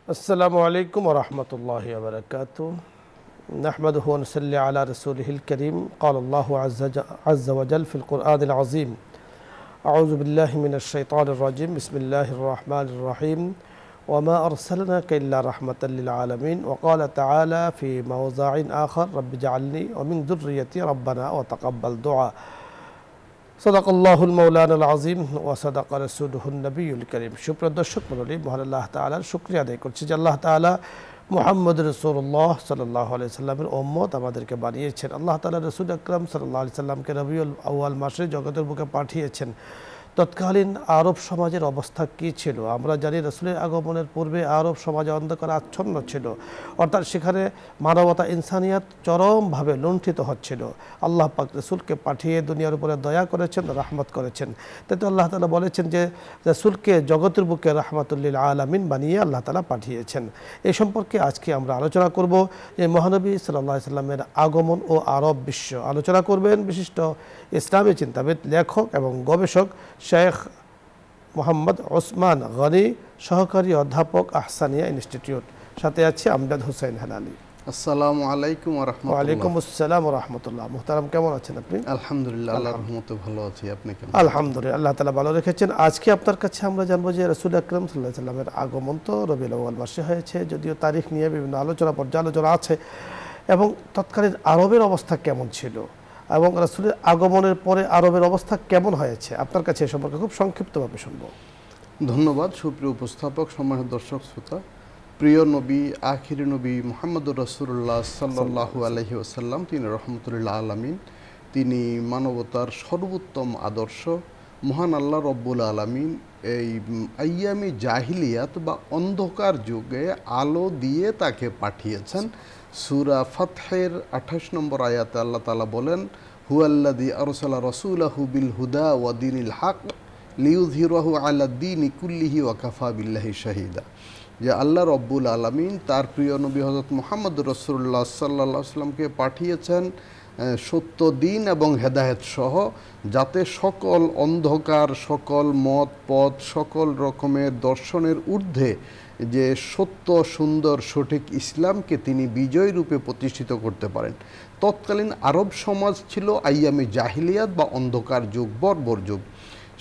السلام عليكم ورحمة الله وبركاته. نحمده ونصلي على رسوله الكريم. قال الله عز وجل في القرآن العظيم: أعوذ بالله من الشيطان الرجيم. بسم الله الرحمن الرحيم. وما أرسلناك إلا رحمة للعالمين. وقال تعالى في موضع آخر: رب اجعلني ومن ذريتي ربنا وتقبل دعاء. صدق আল্লাহুল মাওলানাল আযীম ওয়া সাদাকা রাসূলুহুন নবিয়্যুল কারীম। সুপ্রিয় দর্শক মণ্ডলী, মহান আল্লাহ তাআলার শুকরিয়া আদায় করছি যে আল্লাহ তাআলা মুহাম্মদ রাসূলুল্লাহ সাল্লাল্লাহু আলাইহি সাল্লামের উম্মত আমাদেরকে বানিয়েছেন। আল্লাহ তাআলা রাসূল আকরাম সাল্লাল্লাহু আলাইহি সাল্লামকে রবিউল আউয়াল মাসে জগতের বুকে পাঠিয়েছেন। তৎকালীন আরব সমাজের অবস্থা কী ছিল আমরা জানি। রাসূলের আগমনের পূর্বে আরব সমাজে অন্ধকার আচ্ছন্ন ছিল, অর্থাৎ সেখানে মানবতা ইনসানিয়াত চরমভাবে লুণ্ঠিত হচ্ছিল। আল্লাহ পাক রাসূলকে পাঠিয়ে দুনিয়ার উপরে দয়া করেছেন, রহমত করেছেন। তাই তো আল্লাহ তাআলা বলেছেন যে রাসূলকে জগতের বুকে রাহমাতুল লিল আলামিন বানিয়ে আল্লাহ তাআলা পাঠিয়েছেন। এই সম্পর্কে আজকে আমরা আলোচনা করব যে মহানবী সাল্লাল্লাহু আলাইহি সাল্লামের আগমন ও আরব বিশ্ব। আলোচনা করবেন বিশিষ্ট ইসলামী চিন্তাবিদ, লেখক এবং গবেষক শেখ মোহাম্মদ ওসমান গনি, সহকারী অধ্যাপক, আহসানিয়া ইনস্টিটিউট। সাথে আছে আমজাদ হোসেন হেলালি। আসসালামু আলাইকুম ওয়া রাহমাতুল্লাহ। ওয়ালাইকুম আসসালাম ওয়া রাহমাতুল্লাহ। মুহতারাম, কেমন আছেন আপনি? আলহামদুলিল্লাহ, আল্লাহর রহমতে ভালো আছি। আপনি কেমন? আলহামদুলিল্লাহ, আল্লাহ তাআলা ভালো রেখেছেন। আজকে আপনার কাছে আমরা জানবো যে রাসূল আকরাম সাল্লাল্লাহু আলাইহি সাল্লামের আগমন তো রবিউল আউয়াল মাসে হয়েছে, যদিও তারিখ নিয়ে বিভিন্ন পর্যালোচনা আছে, এবং তৎকালীন আরবের অবস্থা কেমন ছিল এবং রাসূলের আগমনের পরে আরবের অবস্থা কেমন হয়েছে, আপনার কাছে এ সম্পর্কে খুব সংক্ষিপ্তভাবে শুনবো। ধন্যবাদ সুপ্রিয় উপস্থাপক, সম্মানিত দর্শক শ্রোতা। প্রিয় নবী, আখিরি নবী মুহাম্মদুর রাসূলুল্লাহ সাল্লাল্লাহু আলাইহি ওয়াসাল্লাম, তিনি রহমতুল আলামিন, তিনি মানবতার সর্বোত্তম আদর্শ। মহান আল্লাহ রব্বুল আলামিন এই আইয়ামি জাহিলিয়াত বা অন্ধকার যুগে আলো দিয়ে তাকে পাঠিয়েছেন। সূরা ফাতহের 28 নম্বর আয়াতে আল্লাহ তাআলা বলেন: হুয়াল্লাযী আরসালা রাসূলাহু বিল হুদা ওয়া দীনিল হক লিইয়ুযহিরাহু আলা দ্বীনি কুল্লিহি ওয়া কাফা বিল্লাহি শাহীদা। যে আল্লাহ রব্বুল আলামিন তার প্রিয় নবী হযরত মুহাম্মদ রাসূলুল্লাহ সাল্লাল্লাহু আলাইহি ওয়াসাল্লামকে পাঠিয়েছেন সত্য দিন এবং হেদায়েত সহ, যাতে সকল অন্ধকার, সকল মত পথ, সকল রকমের দর্শনের ঊর্ধ্বে যে সত্য, সুন্দর, সঠিক ইসলামকে তিনি বিজয় রূপে প্রতিষ্ঠিত করতে পারেন। তৎকালীন আরব সমাজ ছিল আইয়ামে জাহিলিয়াত বা অন্ধকার যুগ, বর্বর যুগ।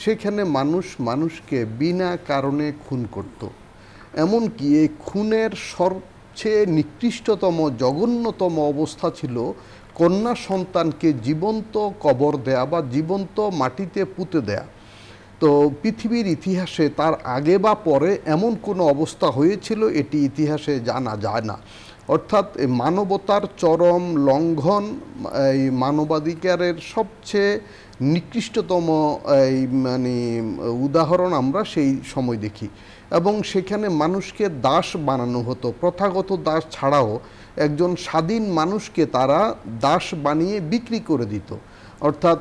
সেখানে মানুষ মানুষকে বিনা কারণে খুন করত। এমনকি এই খুনের সবচেয়ে নিকৃষ্টতম, জঘন্যতম অবস্থা ছিল কন্যা সন্তানকে জীবন্ত কবর দেয়া বা জীবন্ত মাটিতে পুঁতে দেয়া। তো পৃথিবীর ইতিহাসে তার আগে বা পরে এমন কোনো অবস্থা হয়েছিল এটি ইতিহাসে জানা যায় না। অর্থাৎ মানবতার চরম লঙ্ঘন, এই মানবাধিকারের সবচেয়ে নিকৃষ্টতম উদাহরণ আমরা সেই সময় দেখি। এবং সেখানে মানুষকে দাস বানানো হতো। প্রথাগত দাস ছাড়াও একজন স্বাধীন মানুষকে তারা দাস বানিয়ে বিক্রি করে দিত। অর্থাৎ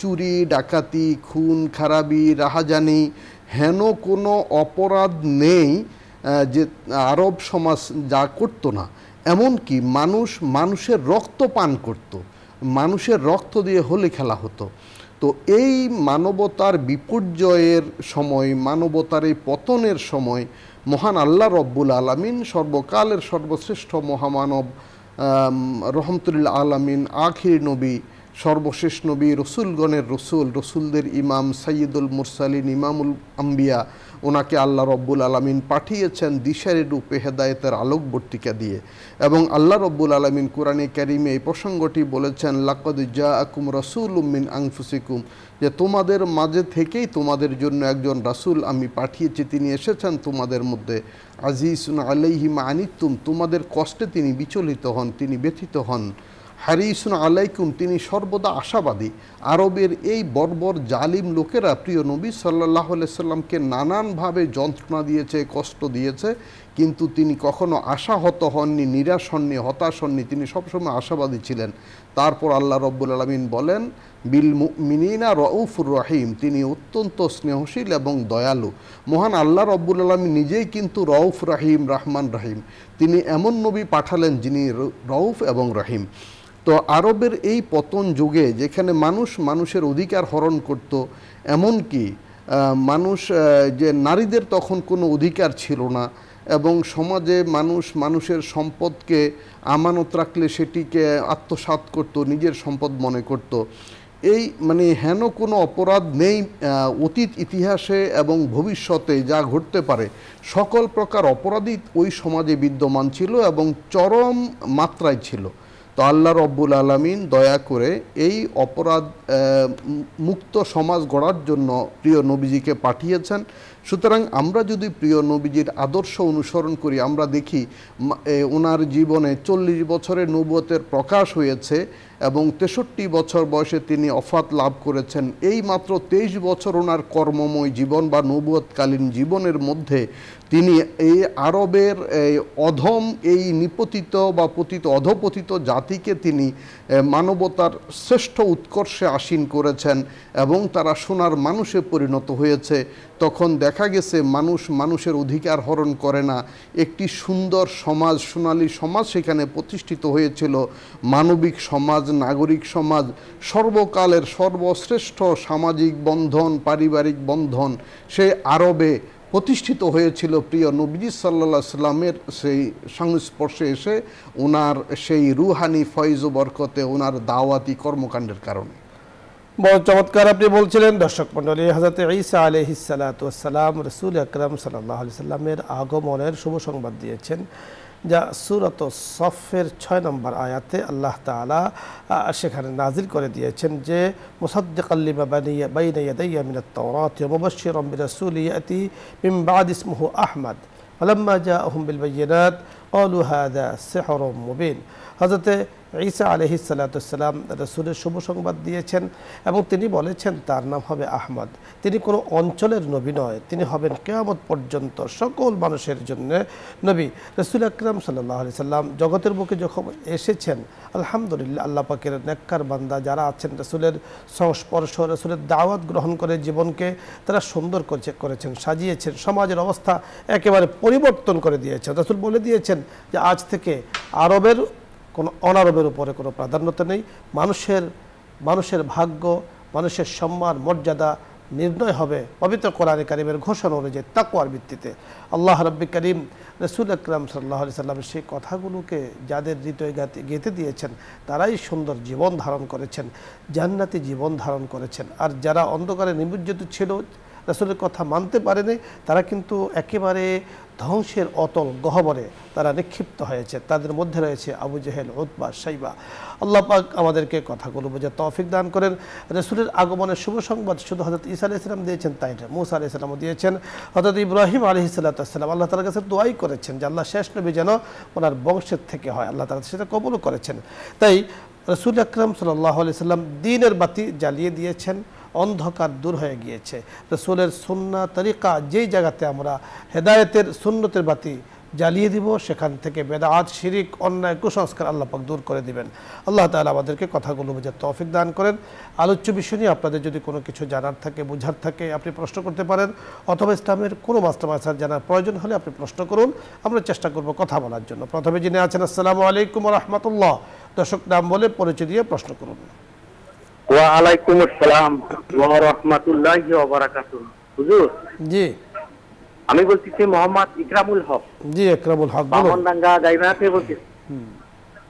চুরি, ডাকাতি, খুন খারাবি, রাহাজানি, হেন কোনো অপরাধ নেই যে আরব সমাজ যা করতো না। এমনকি মানুষের রক্ত পান করত, মানুষের রক্ত দিয়ে হোলি খেলা হতো। তো এই মানবতার বিপর্যয়ের সময়, মানবতার এই পতনের সময় মহান আল্লাহ রব্বুল আলামিন, সর্বকালের সর্বশ্রেষ্ঠ মহামানব, রহমতুল আলামিন, আখির নবী, সর্বশেষ নবী, রসুলগণের রসুল, রসুলদের ইমাম, সাইয়্যিদুল মুরসালিন, ইমামুল আম্বিয়া, ওনাকে আল্লাহ রব্বুল আলামিন পাঠিয়েছেন দিশারি রূপে, হেদায়েতের আলোকবর্তিকা দিয়ে। এবং আল্লাহ রব্বুল আলামিন কোরআনে কারিমে এই প্রসঙ্গটি বলেছেন: লাকাদ জাআকুম রাসূলুম মিন আনফুসিকুম, যে তোমাদের মাঝে থেকেই তোমাদের জন্য একজন রাসূল আমি পাঠিয়েছি, তিনি এসেছেন তোমাদের মধ্যে। আজিজুন আলাইহি মা আনিতুম, তোমাদের কষ্টে তিনি বিচলিত হন, তিনি ব্যথিত হন। হারিসুন আলাইকুম, তিনি সর্বদা আশাবাদী। আরবের এই বর্বর জালিম লোকেরা প্রিয় নবী সাল্লাল্লাহু আলাইহি সাল্লামকে নানানভাবে যন্ত্রণা দিয়েছে, কষ্ট দিয়েছে, কিন্তু তিনি কখনো আশাহত হননি, নিরাশ হননি, হতাশ হননি, তিনি সবসময় আশাবাদী ছিলেন। তারপর আল্লাহ রব্বুল আলামিন বলেন: বিল মুমিনিনা রউফুর রহিম, তিনি অত্যন্ত স্নেহশীল এবং দয়ালু। মহান আল্লাহ রব্বুল আলামিন নিজেই কিন্তু রউফ রহিম, রহমান রহিম। তিনি এমন নবী পাঠালেন যিনি রউফ এবং রহিম। তো আরবের এই পতন যুগে যেখানে মানুষের অধিকার হরণ করত, এমনকি মানুষ যে নারীদের তখন কোনো অধিকার ছিল না, এবং সমাজে মানুষের সম্পদকে আমানত রাখলে সেটিকে আত্মসাৎ করত, নিজের সম্পদ মনে করত। এই মানে হেন কোনো অপরাধ নেই অতীত ইতিহাসে এবং ভবিষ্যতে যা ঘটতে পারে, সকল প্রকার অপরাধই ওই সমাজে বিদ্যমান ছিল এবং চরম মাত্রায় ছিল। তো আল্লাহ রব্বুল আলামিন দয়া করে এই অপরাধ মুক্ত সমাজ গড়ার জন্য প্রিয় নবীজিকে পাঠিয়েছেন। সুতরাং আমরা যদি প্রিয় নবীজির আদর্শ অনুসরণ করি, আমরা দেখি ওনার জীবনে 40 বছরের নবুয়তের প্রকাশ হয়েছে এবং 63 বছর বয়সে তিনি অফাত লাভ করেছেন। এই মাত্র 23 বছর ওনার কর্মময় জীবন বা নবুয়তকালীন জীবনের মধ্যে তিনি এই আরবের অধম এই নিপতিত বা অধপতিত জাতিকে তিনি মানবতার শ্রেষ্ঠ উৎকর্ষে আসীন করেছেন এবং তারা সোনার মানুষে পরিণত হয়েছে। তখন দেখা গেছে মানুষের অধিকার হরণ করে না, একটি সুন্দর সমাজ, সোনালী সমাজ সেখানে প্রতিষ্ঠিত হয়েছিল। মানবিক সমাজ, নাগরিক সমাজ, সর্বকালের সর্বশ্রেষ্ঠ সামাজিক বন্ধন, পারিবারিক বন্ধন সেই আরবে প্রতিষ্ঠিত হয়েছিল প্রিয় নবীজি সাল্লাল্লাহু আলাইহি সাল্লামের সেই সংস্পর্শে এসে ওনার সেই রুহানি ফয়জ বরকতে, ওনার দাওয়াতি কর্মকাণ্ডের কারণে। বড় চমৎকার আপনি বলছিলেন। দর্শক মণ্ডলী, হযরত ঈসা আলাইহিস সালাতু ওয়াস সালাম রাসূল আকরাম সাল্লাল্লাহু আলাইহি সাল্লামের আগমনের শুভ সংবাদ দিয়েছেন, যা সূরাত সফের 6 নম্বর আয়াতে আল্লাহ তাআলা সেখানে নাজিল করে দিয়েছেন যে মুসাদ্দিকাল লিমা বাইনা ইয়াদাইয়া মিনাত তাওরাত ওয়া মুবাশশিরান বিরাসূলিন ইয়াতি মিন বা'দ ইসমুহু আহমদ ফালাম্মা জাআহুম বিল বায়িনাত ক্বালু হাযা সিহরুম মুবিন। হযরত ঈসা আলাইহিস সালাতু ওয়াস সালাম রাসূলের শুভ সংবাদ দিয়েছেন এবং তিনি বলেছেন তার নাম হবে আহমদ। তিনি কোনো অঞ্চলের নবী নয়, তিনি হবেন কিয়ামত পর্যন্ত সকল মানুষের জন্য নবী। রাসূল আকরাম সাল্লাল্লাহু আলাইহি সাল্লাম জগতের বুকে যখন এসেছেন, আলহামদুলিল্লাহ আল্লাহ পাকের নেককার বান্দা যারা আছেন রাসূলের সংস্পর্শ, রাসূলের দাওয়াত গ্রহণ করে জীবনকে তারা সুন্দর করেছেন, সাজিয়েছেন, সমাজের অবস্থা একেবারে পরিবর্তন করে দিয়েছেন। রাসূল বলে দিয়েছেন যে আজ থেকে আরবের কোনো অনারবের উপরে কোনো প্রাধান্যতা নেই। মানুষের ভাগ্য, মানুষের সম্মান, মর্যাদা নির্ণয় হবে পবিত্র কোরআনে কারিমের ঘোষণা অনুযায়ী তাকওয়ার ভিত্তিতে। আল্লাহ রাব্বুল কারীম রাসূল আকরাম সাল্লাল্লাহু আলাইহি সাল্লামের সেই কথাগুলোকে যাদের হৃদয়ে গেঁথে দিয়েছেন তারাই সুন্দর জীবন ধারণ করেছেন, জান্নাতি জীবন ধারণ করেছেন। আর যারা অন্ধকারে নিমজ্জিত ছিল, রাসূলের কথা মানতে পারেনি, তারা কিন্তু একেবারে ধ্বংসের অতল গহ্বরে তারা নিক্ষিপ্ত হয়েছে। তাদের মধ্যে রয়েছে আবু জেহেল, উতবা, শাইবা। আল্লাহ পাক আমাদেরকে কথাগুলো বোঝার তৌফিক দান করেন। রাসূলের আগমনের শুভ সংবাদ শুধু হযরত ঈসা আলাইহিস সালাম দিয়েছেন তাই না, মূসা আলাইহিস সালামও দিয়েছেন, হযরত ইব্রাহিম আলাইহিস সালাম আল্লাহ তাআলার কাছে দোয়াই করেছেন যে আল্লাহ শেষ নবী যেন ওনার বংশের থেকে হয়। আল্লাহ তাআলা সেটা কবুলও করেছেন। তাই রাসূল আকরাম সাল্লাল্লাহু আলাইহি সাল্লাম দ্বীনের বাতি জ্বালিয়ে দিয়েছেন, অন্ধকার দূর হয়ে গিয়েছে। রাসূলের সুন্নাহ তরিকা যেই জায়গাতে আমরা হেদায়েতের সুন্নতের বাতি জ্বালিয়ে দিব, সেখান থেকে বেদাত, শিরিক, অন্যায়, কুসংস্কার আল্লাহ পাক দূর করে দিবেন। আল্লাহ তাআলা আমাদেরকে কথাগুলো বোঝার তৌফিক দান করেন। আলোচ্য বিষয় নিয়ে আপনাদের যদি কোনো কিছু জানার থাকে, বোঝার থাকে, আপনি প্রশ্ন করতে পারেন, অথবা ইসলামের কোনো মাস্টার জানার প্রয়োজন হলে আপনি প্রশ্ন করুন, আমরা চেষ্টা করব কথা বলার জন্য। প্রথমে যিনি আছেন, আসসালামু আলাইকুম ওয়া রাহমাতুল্লাহ। দর্শক নাম বলে পরিচয় দিয়ে প্রশ্ন করুন। ওয়া আলাইকুম আসসালাম ওয়া রাহমাতুল্লাহি ওয়া বারাকাতুহু। হুজুর, জি, আমি বলতেছি মোহাম্মদ ইকরামুল হক। জি, ইকরামুল হক, বলুন। বামনডাঙ্গা গাইবান্ধা থেকে বলতেছি।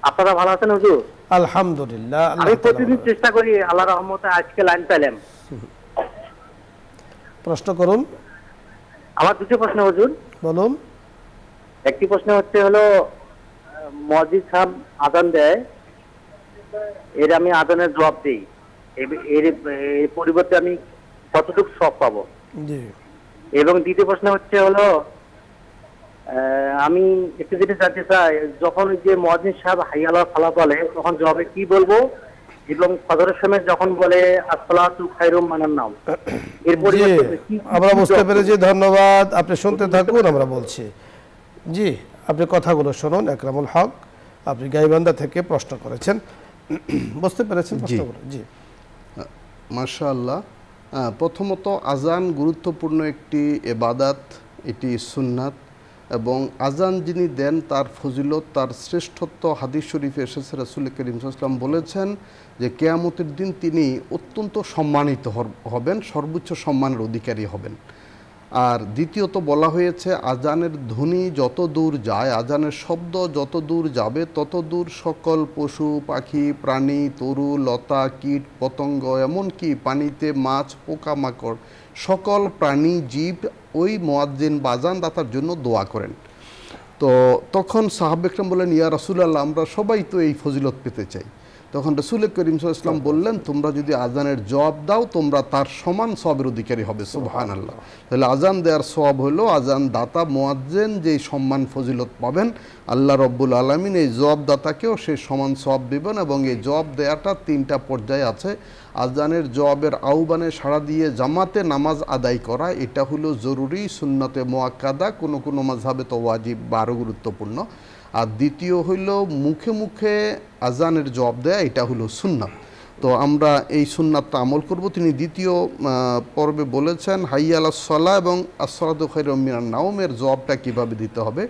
আপনারা ভালো আছেন হুজুর? আলহামদুলিল্লাহ। আমি প্রতিদিন চেষ্টা করি, আল্লাহর রহমতে আজকে লাইন পেলাম। প্রশ্ন করুন। আমার দুটো প্রশ্ন হুজুর। বলুন। একটি প্রশ্ন হলো মুয়াজ্জিন সাহেব আযান দেয়, এর আমি আযানের জবাব দেই, এর পরিবর্তে আমি কতটুকু সওয়াব পাবো? জি। এবং দ্বিতীয় প্রশ্ন হলো আমি একটু যেটা জানতে চাই, যখন যে মুয়াজ্জিন সাহেব হাইয়া আলাল ফালাহ বলে তখন জবাবে কি বলবো, এবং ফজরের সময় যখন বলে আসসালাতু খায়রুম মিনান নাওম এর পরিবর্তে আমরা বুঝতে পেরেছি, ধন্যবাদ। আপনি শুনতে থাকুন, আমরা বলছি। জি, আপনি কথাগুলো শুনুন। ইকরামুল হক, আপনি গাইবান্ধা থেকে প্রশ্ন করেছেন, বুঝতে পেরেছেন প্রশ্নগুলো? জি, মাশাআল্লাহ। প্রথমত আজান গুরুত্বপূর্ণ একটি ইবাদত, এটি সুন্নাত, এবং আজান যিনি দেন তার ফজিলত, তার শ্রেষ্ঠত্ব হাদিস শরীফে এসেছে। রাসূল করিম সাল্লাল্লাহু আলাইহি ওয়াসাল্লাম বলেছেন যে কিয়ামতের দিন তিনি অত্যন্ত সম্মানিত হবেন, সর্বোচ্চ সম্মানের অধিকারী হবেন। আর দ্বিতীয়ত বলা হয়েছে আজানের ধ্বনি যত দূর যায়, আজানের শব্দ যত দূর যাবে তত দূর সকল পশু পাখি প্রাণী তরু লতা কীট পতঙ্গ এমনকি পানিতে মাছ পোকামাকড় সকল প্রাণী জীব ওই মুয়াজ্জিন বা আজানদাতার জন্য দোয়া করেন। তো তখন সাহাবা ইকরাম বললেন, ইয়া রাসূলুল্লাহ, আমরা সবাই তো এই ফজিলত পেতে চাই। তখন রাসূল করিম সাল্লাল্লাহু আলাইহি ওয়াসাল্লাম বললেন, তোমরা যদি আজানের জবাব দাও তোমরা তার সমান সওয়াবের অধিকারী হবে। সুবহানাল্লাহ। তাহলে আজান দেওয়ার সওয়াব হলো আজান দাতা মুয়াজ্জিন যেই সম্মান ফজিলত পাবেন, আল্লাহ রব্বুল আলামিন এই জবাব দাতাকেও সেই সমান সওয়াব দিবেন। এবং এই জবাব দেওয়াটা 3টা পর্যায়ে আছে। আজানের জবাবের আহ্বানে সাড়া দিয়ে জামাতে নামাজ আদায় করা, এটা হলো জরুরি সুন্নতে মুআক্কাদা, কোনো কোনো মাযহাবে তো ওয়াজিব বা আরও গুরুত্বপূর্ণ। আর দ্বিতীয় হইল মুখে মুখে আজানের জবাব দেয়া, এটা হলো সুন্নাত। তো আমরা এই সুন্নাতটা আমল করব। তিনি দ্বিতীয় পর্বে বলেছেন হাইয়া আলাস সালাহ এবং আসসালাতু খায়রুম মিনান নাওমের জবাবটা কীভাবে দিতে হবে।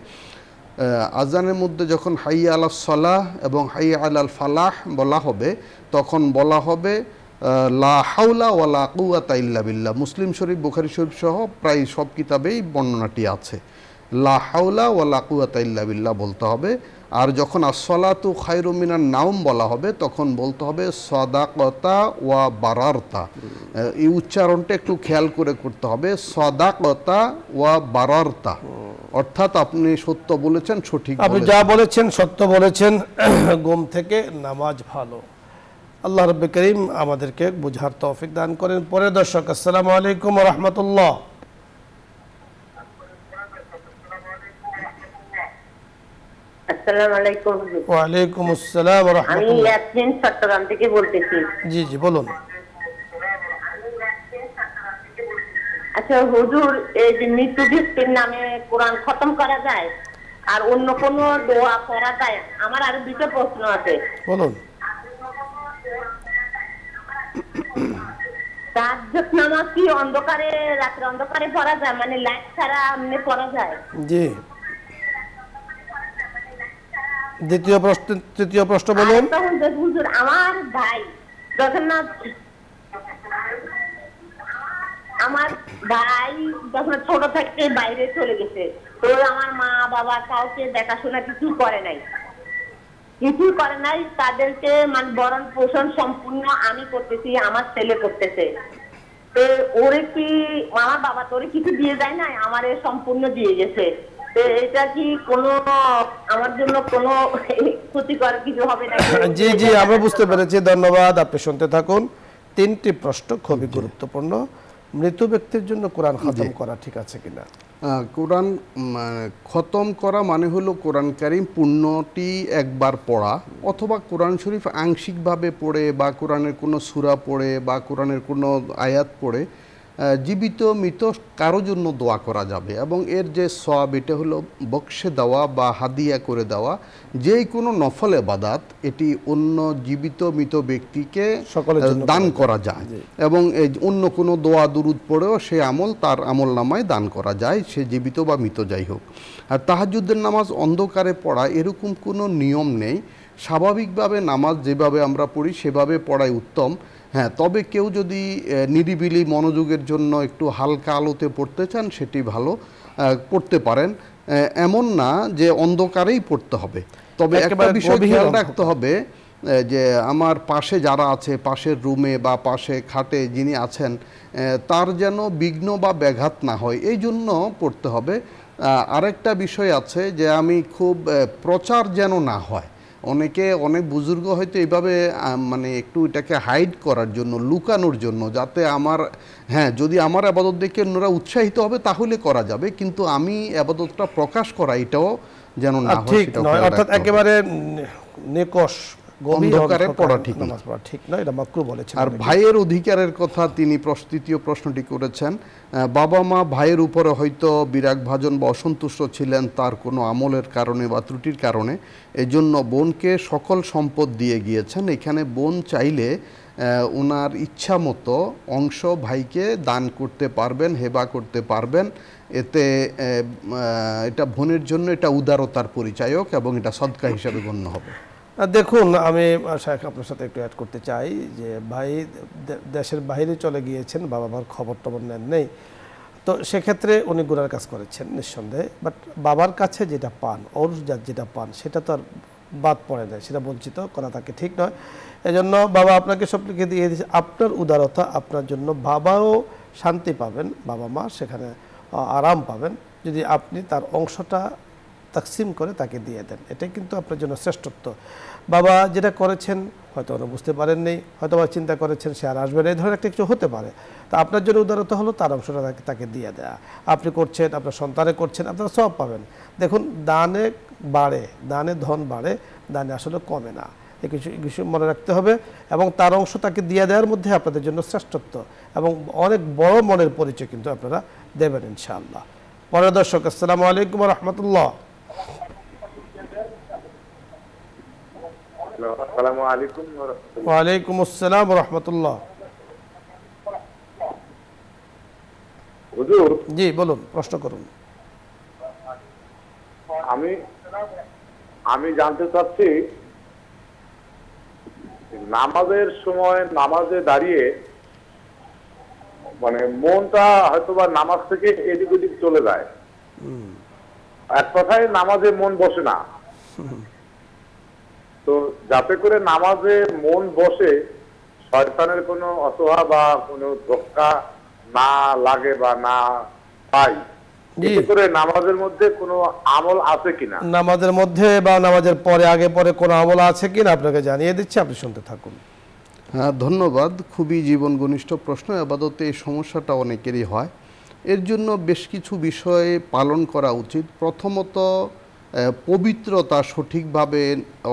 আজানের মধ্যে যখন হাইয়া আলাস সালাহ এবং হাইয়া আলাল ফালাহ বলা হবে তখন বলা হবে লা হাওলা ওয়ালা কুওয়াতা ইল্লা বিল্লাহ। মুসলিম শরীফ বুখারী শরীফ সহ প্রায় সব কিতাবেই বর্ণনাটি আছে। লা হাওলা ওয়ালা কুওয়াতা ইল্লা বিল্লাহ বলতে হবে। আর যখন আসসালাতু খায়রুম মিনান নাওম বলা হবে তখন বলতে হবে সাদাকাতা ওয়া বারারতা। এই উচ্চারণটা একটু খেয়াল করে করতে হবে, সাদাকাতা ওয়া বারারতা, অর্থাৎ আপনি সত্য বলেছেন, সঠিক আপনি যা বলেছেন সত্য বলেছেন, ঘুম থেকে নামাজ ভালো। আল্লাহ রাব্বুল করিম আমাদেরকে বুঝার তৌফিক দান করেন। পরে দর্শক, আসসালামু আলাইকুম ওয়া রাহমাতুল্লাহ। আসসালামু আলাইকুম। ওয়া আলাইকুম আসসালাম ওয়া আমি রাহমাতুল্লাহ। ইয়াসমিন চট্টগ্রাম থেকে বলতেছি। জি জি বলুন। আচ্ছা হুজুর, এই যে মৃত্যু ব্যক্তির নামে কোরআন খতম করা যায় আর অন্য কোন দোয়া করা যায়? আমার আরো 2টা প্রশ্ন আছে। বলুন। তাহাজ্জুদ নামাজ কি অন্ধকারে, রাতের অন্ধকারে পড়া যায়, মানে লাইট ছাড়া এমনি পড়া যায়? জি। তৃতীয় প্রশ্ন বলুন। তখন হুজুর আমার ভাই জগন্নাথ, আমার ভাই যখন ছোট থেকে বাইরে চলে গেছে, তো আমার মা বাবা কাউকে দেখাশোনা কিছু করে নাই, তাদেরকে মানে বরণ পোষণ সম্পূর্ণ আমি করতেছি, আমার ছেলে করতেছে। তো ওরে কি আমার বাবা তোরে কিছু দিয়ে যায় না, আমারে সম্পূর্ণ দিয়ে গেছে। তো এটা কি কোনো আমার জন্য কোনো ক্ষতিকর কিছু হবে না? জি জি, আমরা বুঝতে পেরেছি, ধন্যবাদ। আপনি শুনতে থাকুন। 3টি প্রশ্ন খুবই গুরুত্বপূর্ণ। মৃত ব্যক্তির জন্য কোরআন খতম করা ঠিক আছে কিনা? কোরআন খতম করা মানে হলো কোরআন কারীম পূর্ণটি একবার পড়া, অথবা কোরআন শরীফ আংশিকভাবে পড়ে বা কোরআনের কোনো সূরা পড়ে বা কোরআনের কোনো আয়াত পড়ে জীবিত মৃত কারো জন্য দোয়া করা যাবে। এবং এর যে সওয়াব, এটা হলো বকশে দেওয়া বা হাদিয়া করে দেওয়া। যেই কোনো নফল ইবাদত এটি অন্য জীবিত মৃত ব্যক্তিকে দান করা যায়, এবং অন্য কোনো দোয়া দুরুদ পড়েও সে আমল তার আমল নামায় দান করা যায়, সে জীবিত বা মৃত যাই হোক। আর তাহাজ্জুদের নামাজ অন্ধকারে পড়া এরকম কোনো নিয়ম নেই। স্বাভাবিকভাবে নামাজ যেভাবে আমরা পড়ি সেভাবে পড়াই উত্তম। হ্যাঁ, তবে কেউ যদি নিরিবিলি মনোযোগের জন্য একটু হালকা আলোতে পড়তে চান সেটি ভালো, পড়তে পারেন। এমন না যে অন্ধকারেই পড়তে হবে। তবে একটা বিষয় খেয়াল রাখতে হবে যে আমার পাশে যারা আছে, পাশের রুমে বা পাশে খাটে যিনি আছেন, তার যেন বিঘ্ন বা ব্যাঘাত না হয়, এই জন্য পড়তে হবে। আরেকটা বিষয় আছে যে আমি খুব প্রচার যেন না হয়। অনেক বুজুর্গ হয়তো এইভাবে মানে একটু এটাকে হাইড করার জন্য, লুকানোর জন্য, যাতে আমার যদি আমার আবাদত দেখে অন্যরা উৎসাহিত হবে তাহলে করা যাবে, কিন্তু আমি আবাদতটা প্রকাশ করা এটাও যেন না হয়। ঠিক নয়, অর্থাৎ একেবারে নিকষ অন্ধকারে পড়া ঠিক নয়, এটা মাকরুহ বলেছেন। আর ভাইয়ের অধিকারের কথা তিনি তৃতীয় প্রশ্নটি করেছেন। বাবা মা ভাইয়ের উপরে হয়তো বিরাগ ভাজন বা অসন্তুষ্ট ছিলেন তার কোনো আমলের কারণে বা ত্রুটির কারণে, এজন্য বোনকে সকল সম্পদ দিয়ে গিয়েছেন। এখানে বোন চাইলে ওনার ইচ্ছা মতো অংশ ভাইকে দান করতে পারবেন, হেবা করতে পারবেন। এতে এটা বোনের জন্য এটা উদারতার পরিচায়ক এবং এটা সদকা হিসাবে গণ্য হবে। দেখুন, আমি শায়েখ আপনার সাথে একটু অ্যাড করতে চাই যে ভাই দেশের বাইরে চলে গিয়েছেন, বাবা মার খবর টবর নেন নেই, তো সেক্ষেত্রে উনি গুনার কাজ করেছেন নিঃসন্দেহে, বাট বাবার কাছে যেটা পান, ওর যেটা পান সেটা তো আর বাদ পড়ে না, সেটা বঞ্চিত করা তাকে ঠিক নয়। এজন্য বাবা আপনাকে সব লিখে দিয়ে দিয়েছে, আপনার উদারতা আপনার জন্য, বাবাও শান্তি পাবেন, বাবা মা সেখানে আরাম পাবেন যদি আপনি তার অংশটা তাকসিম করে তাকে দিয়ে দেন। এটাই কিন্তু আপনার জন্য শ্রেষ্ঠত্ব। বাবা যেটা করেছেন হয়তো ওরা বুঝতে পারেননি, হয়তো বা চিন্তা করেছেন সে আর আসবে না, এই ধরনের একটা কিছু হতে পারে। তা আপনার জন্য উদারতা হলো তার অংশটা তাকে দিয়ে দেয়া। আপনি করছেন, আপনার সন্তানে করছেন, আপনারা সব পাবেন। দেখুন, দানে বাড়ে, দানে ধন বাড়ে, দানে আসলে কমে না। এই কিছু মনে রাখতে হবে, এবং তার অংশ তাকে দিয়ে দেওয়ার মধ্যে আপনাদের জন্য শ্রেষ্ঠত্ব এবং অনেক বড় মনের পরিচয় কিন্তু আপনারা দেবেন ইনশাআল্লাহ। পরের দর্শক, আসসালামু আলাইকুম ওয়া রাহমাতুল্লাহ। আসসালামু আলাইকুম। ওয়া আলাইকুম আসসালাম ওয়া রাহমাতুল্লাহ। হুজুর, জি বলুন, প্রশ্ন করুন। আমি জানতে চাচ্ছি, নামাজের সময় নামাজে দাঁড়িয়ে মানে মনটা হয়তোবা নামাজ থেকে এদিক ওদিক চলে যায়, এক কথায় নামাজে মন বসে না। তো যাতে করে নামাজে মন বসে, শয়তানের কোনো অসহা বা কোনো ধোঁকা না লাগে বা না পাই, এতে করে নামাজের মধ্যে কোনো আমল আছে কিনা, নামাজের মধ্যে বা নামাজের পরে, আগে পরে কোনো আমল আছে কিনা আপনাকে জানিয়ে দিচ্ছি, আপনি শুনতে থাকুন। হ্যাঁ, ধন্যবাদ। খুবই জীবন ঘনিষ্ঠ প্রশ্ন। আপাতত এই সমস্যাটা অনেকেরই হয়। এর জন্য বেশ কিছু বিষয় পালন করা উচিত। প্রথমত, পবিত্রতা সঠিকভাবে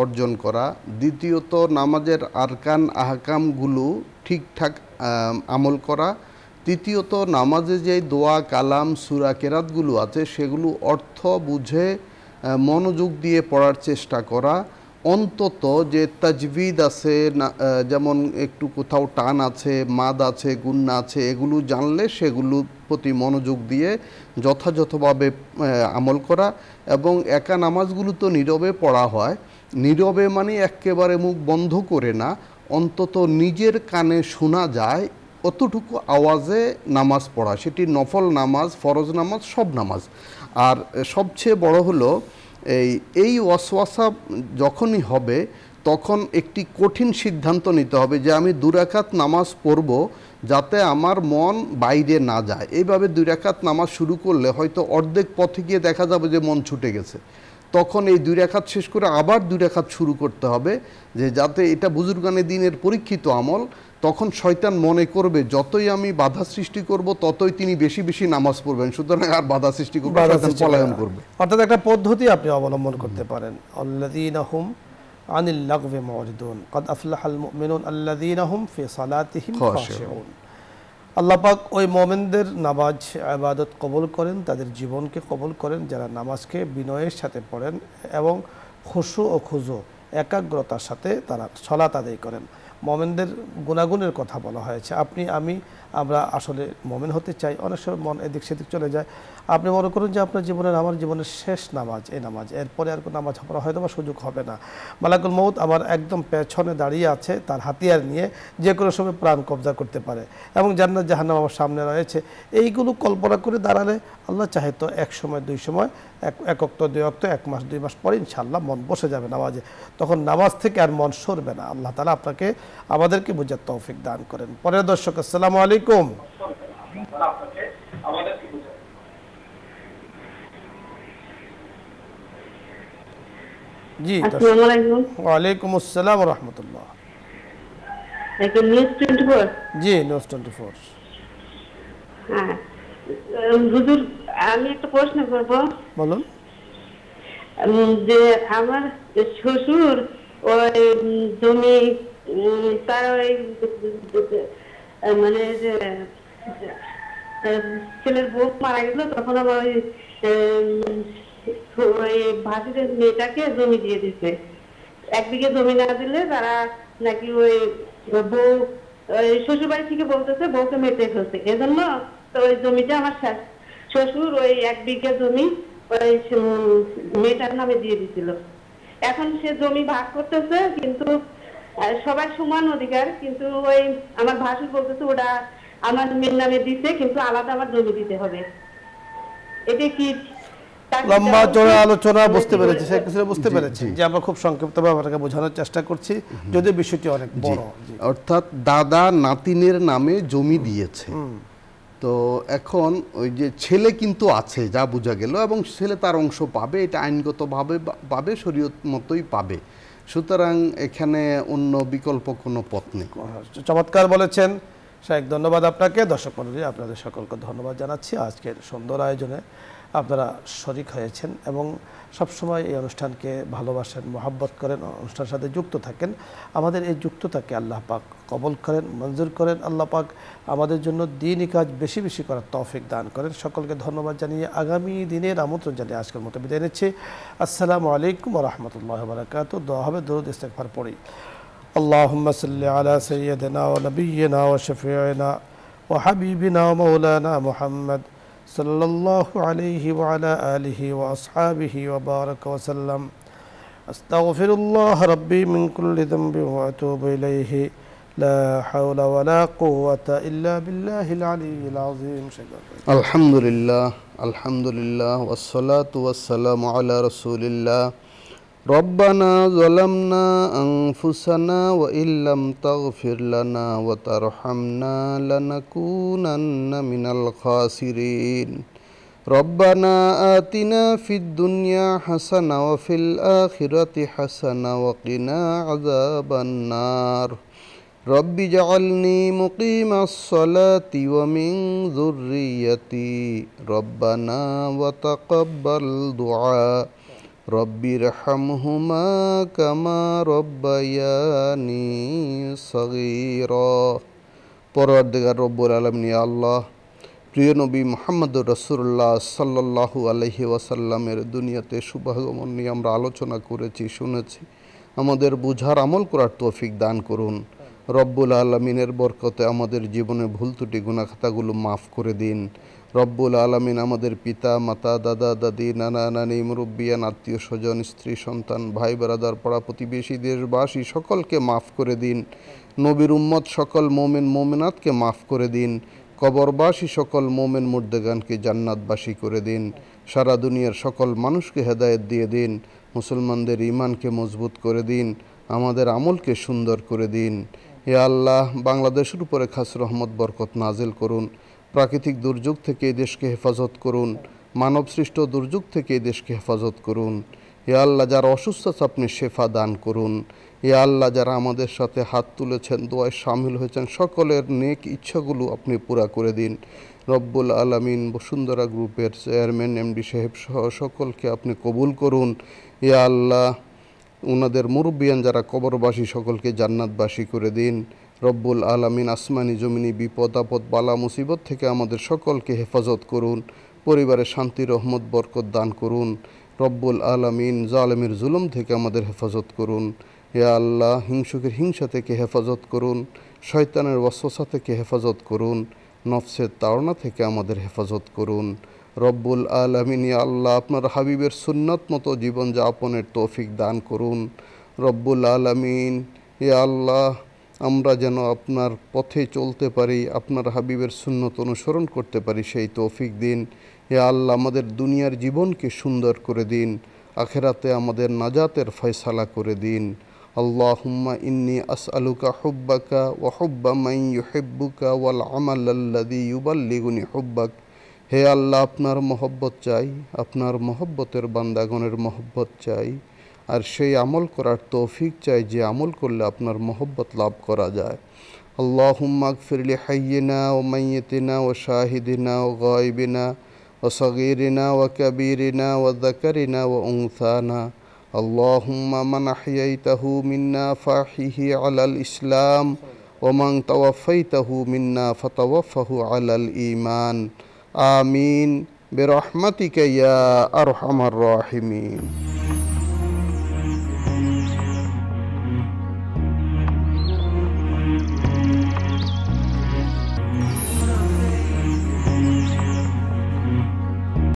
অর্জন করা। দ্বিতীয়ত, নামাজের আরকান আহকামগুলো ঠিকঠাক আমল করা। তৃতীয়ত, নামাজে যে দোয়া, কালাম, সূরা, কেরাতগুলো আছে সেগুলো অর্থ বুঝে মনোযোগ দিয়ে পড়ার চেষ্টা করা। অন্তত যে তাজবিদ আছে, যেমন একটু কোথাও টান আছে, মাদ আছে, গুন্না আছে, এগুলো জানলে সেগুলোর প্রতি মনোযোগ দিয়ে যথাযথভাবে আমল করা। এবং একা নামাজগুলো তো নীরবে পড়া হয়। নীরবে মানে একেবারে মুখ বন্ধ করে না, অন্তত নিজের কানে শোনা যায় অতটুকু আওয়াজে নামাজ পড়া, সেটি নফল নামাজ, ফরজ নামাজ, সব নামাজ। আর সবচেয়ে বড় হলো এই ওয়াসওয়াসা যখনই হবে তখন একটি কঠিন সিদ্ধান্ত নিতে হবে যে আমি 2 রাকাত নামাজ পড়ব যাতে আমার মন বাইরে না যায়। এইভাবে 2 রাকাত নামাজ শুরু করলে হয়তো অর্ধেক পথে গিয়ে দেখা যাবে যে মন ছুটে গেছে। তখন এই 2 রাকাত শেষ করে আবার 2 রাকাত শুরু করতে হবে, যে যাতে এটা বুজুর্গানে দিনের পরীক্ষিত আমল। তখন শয়তান মনে করবে যতই আমি বাধা সৃষ্টি করব ততই তিনি বেশি বেশি নামাজ পড়বেন, সুতরাং আর বাধা সৃষ্টি করবে, শয়তান পলায়ন করবে। অর্থাৎ একটা পদ্ধতি আপনি অবলম্বন করতে পারেন, আল্লাযীনা হুম আনিল লাগবি মুরিদুন ক্বাদ আফলাহাল মুমিনুন আল্লাযীনা হুম ফি সালাতিহিম খাশিউন। আল্লাহ পাক ওই মুমিনদের নামাজ ইবাদত কবুল করেন, তাদের জীবনকে কবুল করেন যারা নামাজকে বিনয়ের সাথে পড়েন এবং খুশু ও খুজু, একাগ্রতার সাথে তারা সালাত আদায় করেন। মুমিনদের গুণাগুণের কথা বলা হয়েছে। আমরা আসলে মুমিন হতে চাই, অনেক সময় মন এদিক সেদিক চলে যায়। আপনি মনে করুন যে আপনার আমার জীবনের শেষ নামাজ এই নামাজ, এরপরে আর কোনো নামাজ পড়া হয়তো বা সুযোগ হবে না। মালাকুল মউত আমার একদম পেছনে দাঁড়িয়ে আছে, তার হাতিয়ার নিয়ে যে কোনো সময় প্রাণ কবজা করতে পারে, এবং জান্নাত জাহান্নাম আমার সামনে রয়েছে। এইগুলো কল্পনা করে দাঁড়ালে আল্লাহ চাহে তো 1 সময় 2 সময়, 1 ওয়াক্ত 2 ওয়াক্ত, 1 মাস 2 মাস পরে ইনশাআল্লাহ মন বসে যাবে নামাজে। তখন নামাজ থেকে আর মন সরবে না। আল্লাহ তাআলা আপনাকে আমাদেরকে বুঝার তৌফিক দান করেন। পরের দর্শক, আসসালামু আলাইকুম। জি, আসসালামু আলাইকুম। ওয়া আলাইকুম আসসালাম ওয়া রাহমাতুল্লাহ। এটা নিউজ 24? জি, নিউজ 24। হ্যাঁ হুজুর, আমি একটা প্রশ্ন করব। বলুন। যে আমার শ্বশুর ওই জমি, তার ওই মানে যে ছেলের বউ মারা গেল, তখন আমার ওই ভাসিদের মেয়েটাকে জমি দিয়ে দিচ্ছে। 1 বিঘে জমি না দিলে তারা নাকি ওই বউ শ্বশুর বাড়ি থেকে বলতেছে বউকে মেটে ফেলছে, এজন্য তো ওই জমিটা আমার শ্বশুর ওই 1 বিঘা জমি ওই মেয়েটার নামে দিয়ে দিছিল। এখন সে জমি ভাগ করতেছে, কিন্তু সবার সমান অধিকার, কিন্তু ওই আমার ভাসুর বলতেছে ওটা আমার মেয়ের নামে দিতে, কিন্তু আলাদা আমার জমি দিতে হবে। এটা কি লম্বা চড়া আলোচনা? বুঝতে পেরেছি, শেখ কিছু বুঝতে পেরেছি যে আমরা খুব সংক্ষিপ্তভাবে আপনাকে বোঝানোর চেষ্টা করছি, যদিও বিষয়টি অনেক বড়। অর্থাৎ দাদা নাতিনের নামে জমি দিয়েছে, তো এখন ওই যে ছেলে কিন্তু আছে যা বোঝা গেল, এবং ছেলে তার অংশ পাবে, এটা আইনগতভাবে পাবে, শরীয়ত মতোই পাবে, সুতরাং এখানে অন্য বিকল্প কোনো পথ নেই। চমৎকার বলেছেন শেখ, ধন্যবাদ আপনাকে। দর্শক মণ্ডলী, আপনাদের সকলকে ধন্যবাদ জানাচ্ছি আজকের সুন্দর আয়োজনে আপনারা শরিক হয়েছেন এবং সবসময় এই অনুষ্ঠানকে ভালোবাসেন, মহব্বত করেন, অনুষ্ঠানের সাথে যুক্ত থাকেন। আমাদের এই যুক্ততাকে আল্লাহ পাক কবুল করেন, মঞ্জুর করেন। আল্লাহ পাক আমাদের জন্য দ্বীনি কাজ বেশি বেশি করার তৌফিক দান করেন। সকলকে ধন্যবাদ জানিয়ে আগামী দিনের আমন্ত্রণ জানিয়ে আজকের মতো বিদায় নিচ্ছি। আসসালামু আলাইকুম ওয়া রাহমাতুল্লাহি ওয়া বারাকাতুহু। দোয়া হবে দরুদ ইস্তেগফার পড়ি। আল্লাহুম্মা সাল্লি আলা সাইয়্যিদিনা ওয়া নাবিয়্যিনা ওয়া শাফিঈনা ওয়া হাবিবিনা ওয়া মাওলানা মুহাম্মদ সাল্লাল্লাহু আলাইহি ওয়া আলা আলিহি ওয়া আসহাবিহি ওয়া বারাকা ওয়া সাল্লাম। আস্তাগফিরুল্লাহ রাব্বি মিন কুল্লি যামবিন ওয়া আতুবু ইলাইহি। লা হাওলা ওয়া লা কুওয়াতা ইল্লা বিল্লাহিল আলিয়্যিল আযীম। আলহামদুলিল্লাহ, আলহামদুলিল্লাহ, ওয়াসসালাতু ওয়াসসালামু আলা রাসূলিল্লাহ। রব্বানা যালামনা আনফুসানা ওয়া ইল্লাম তাগফির লানা ওয়া তারহামনা লানাকুনান্না মিনাল খাসিরিন। রব্বানা আতিনা ফিদ দুনিয়া হাসানা ওয়া ফিল আখিরাতি হাসানা ওয়া কিনা আযাবান নার। রব্বি জাআলনি মুকিমাস সালাতি ওয়া মিন যুররিয়্যাতি। রব্বানা ওয়া তাকাব্বাল দুআ। রব্বিরহামহুমা কামা রব্বায়ানি সগীরা। পরওয়ারদিগার রব্বুল আলামিন, ইয়া আল্লাহ, প্রিয় নবী মুহাম্মদুর রাসূলুল্লাহ সাল্লাল্লাহু আলাইহি ওয়াসাল্লামের দুনিয়াতে শুভাগমন নিয়ে আমরা আলোচনা করেছি, শুনেছি। আমাদের বুঝার, আমল করার তৌফিক দান করুন। রব্বুল আলামিনের বরকতে আমাদের জীবনে ভুল ত্রুটি গুনাহখাতাগুলো মাফ করে দিন। রব্বুল আলামিন আমাদের পিতা মাতা, দাদা দাদি, নানা নানি, মুরব্বিয়ান, আত্মীয় স্বজন, স্ত্রী সন্তান, ভাই ব্রাদার, পাড়া প্রতিবেশী, দেশবাসী সকলকে মাফ করে দিন। নবীর উম্মত সকল মোমেন মোমেনাতকে মাফ করে দিন। কবরবাসী সকল মোমেন মুর্দেগানকে জান্নাতবাসী করে দিন। সারা দুনিয়ার সকল মানুষকে হেদায়েত দিয়ে দিন। মুসলমানদের ঈমানকে মজবুত করে দিন। আমাদের আমলকে সুন্দর করে দিন। হে আল্লাহ, বাংলাদেশের উপরে খাস রহমত বরকত নাজিল করুন। প্রাকৃতিক দুর্যোগ থেকে এই দেশকে হেফাজত করুন। মানব সৃষ্ট দুর্যোগ থেকে এই দেশকে হেফাজত করুন। হে আল্লাহ, যারা অসুস্থ আছে আপনি শেফা দান করুন। হে আল্লাহ, যারা আমাদের সাথে হাত তুলেছেন, দোয়ায় শামিল হয়েছেন, সকলের নেক ইচ্ছাগুলো আপনি পুরা করে দিন। রব্বুল আলামিন, বসুন্ধরা গ্রুপের চেয়ারম্যান এমডি সাহেব সহ সকলকে আপনি কবুল করুন। হে আল্লাহ, ওনাদের মুরব্বিয়ান যারা কবরবাসী সকলকে জান্নাতবাসী করে দিন। রব্বুল আলামিন, আসমানি জমিনি বিপদ আপদ বালা মুসিবত থেকে আমাদের সকলকে হেফাজত করুন। পরিবারে শান্তি রহমত বরকত দান করুন। রব্বুল আলামিন, জালেমের জুলুম থেকে আমাদের হেফাজত করুন। হে আল্লাহ, হিংসুকের হিংসা থেকে হেফাজত করুন। শয়তানের ওয়াসওয়াসা থেকে হেফাজত করুন। নফসের তাড়না থেকে আমাদের হেফাজত করুন। রব্বুল আলামিন, ইয়া আল্লাহ, আপনার হাবিবের সুন্নাত মতো জীবন যাপনের তৌফিক দান করুন। রব্বুল আলামিন, ইয়া আল্লাহ, আমরা যেন আপনার পথে চলতে পারি, আপনার হাবিবের সুন্নত অনুসরণ করতে পারি, সেই তৌফিক দিন। হে আল্লাহ, আমাদের দুনিয়ার জীবনকে সুন্দর করে দিন। আখেরাতে আমাদের নাজাতের ফয়সালা করে দিন। আল্লাহুম্মা ইন্নী আসআলুকা হুব্বাকা ওয়া হুব্বা মান ইউহিব্বুকা ওয়াল আমালাল্লাযী ইউবাল্লিগুনি হুব্বাক। হে আল্লাহ, আপনার মহব্বত চাই, আপনার মহব্বতের বান্দাগণের মহব্বত চাই, আর সেই আমল করার তৌফিক চাই যে আমল করলে আপনার মহব্বত লাভ করা যায়। আল্লাহুম্মা আগফির লি হাইয়িনা ওয়া মাইয়িতিনা ওয়া শাহিদিনা ওয়া গায়বিনা ওয়া সগীরিনা ওয়া কাবীরিনা ওয়া যাকারিনা ওয়া উনসানা। আল্লাহুম্মা মান আহইয়াইতাহু মিন্না ফাহিহি আলাল ইসলাম ওয়া মান তাওয়াফাইতাহু মিন্না ফাতাওয়াফাহু আলাল ঈমান। আমিন বিরহমাতিকা ইয়া আরহামার রাহিমিন।